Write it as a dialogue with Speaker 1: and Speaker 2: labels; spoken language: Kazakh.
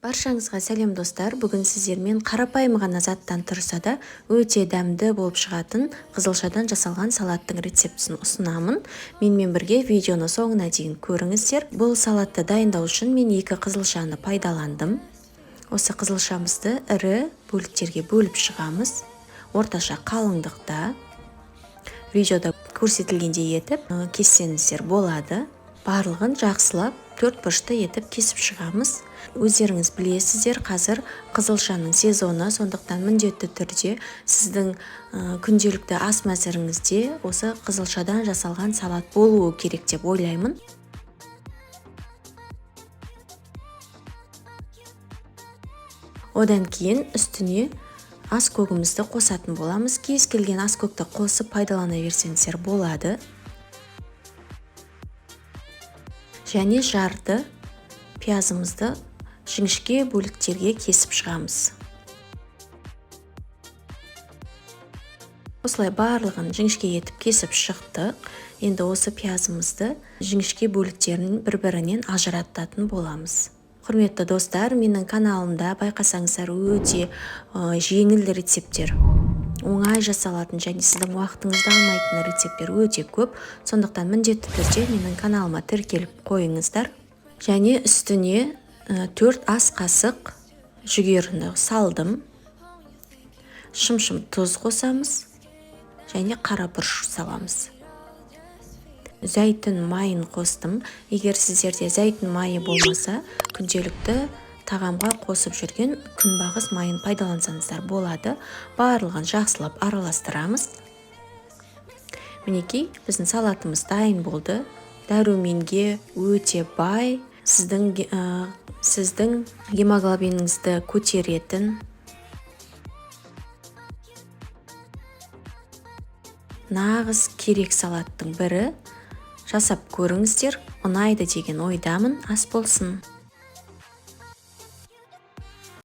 Speaker 1: Баршаңызға сәлем достар. Бүгін сіздермен қарапайым ғана заттан тұрса да өте дәмді болып шығатын қызылшадан жасалған салаттың рецептісін ұсынамын. Менімен бірге видеоны соңына дейін көріңіздер. Бұл салатты дайындау үшін мен 2 қызылшаны пайдаландым. Осы қызылшамызды ірі бөліктерге бөліп шығамыз. Орташа қалыңдықта. Видеода көрсетілгендей етіп кессеңіздер болады. Барлығын жақсылап 4 бұрышты етіп кесіп шығамыз. Өздеріңіз білесіздер, қазір қызылшаның сезоны, сондықтан міндетті түрде сіздің күнделікті ас мәзіріңізде осы қызылшадан жасалған салат болуы керек деп ойлаймын. Одан кейін үстіне ас көгімізді қосатын боламыз. Кез келген ас көкті қосып пайдалана берсеңіздер болады. Және жарты пиязымызды жіңішке бөліктерге кесіп шығамыз. Осылай барлығын жіңішке етіп кесіп шықтық. Енді осы пиязымызды жіңішке бөліктерін бір-бірінен ажырататын боламыз. Құрметті достар, менің каналымда байқасаңыздар өте жеңіл рецепттер, оңай жасалатын және сіздің уақытыңызды алмайтын рецепттер өте көп. Сондықтан міндетті түрде менің каналыма тіркеліп қойыңыздар. Және үстіне 4 ас қасық жүгеріні салдым. Шым-шым тұз қосамыз және қара бұрыш саламыз. Зәйтүн майын қостым. Егер сіздерде зәйтүн майы болмаса, күнделікті тағамға қосып жүрген күнбағыс майын пайдалансаңыздар болады. Барлығын жақсылап араластырамыз. Мінекей, біздің салатымыз дайын болды. Дәруменге өте бай, сіздің гемоглобиніңізді көтеретін, нағыз керек салаттың бірі. Жасап көріңіздер, ұнайды деген ойдамын. Ас болсын.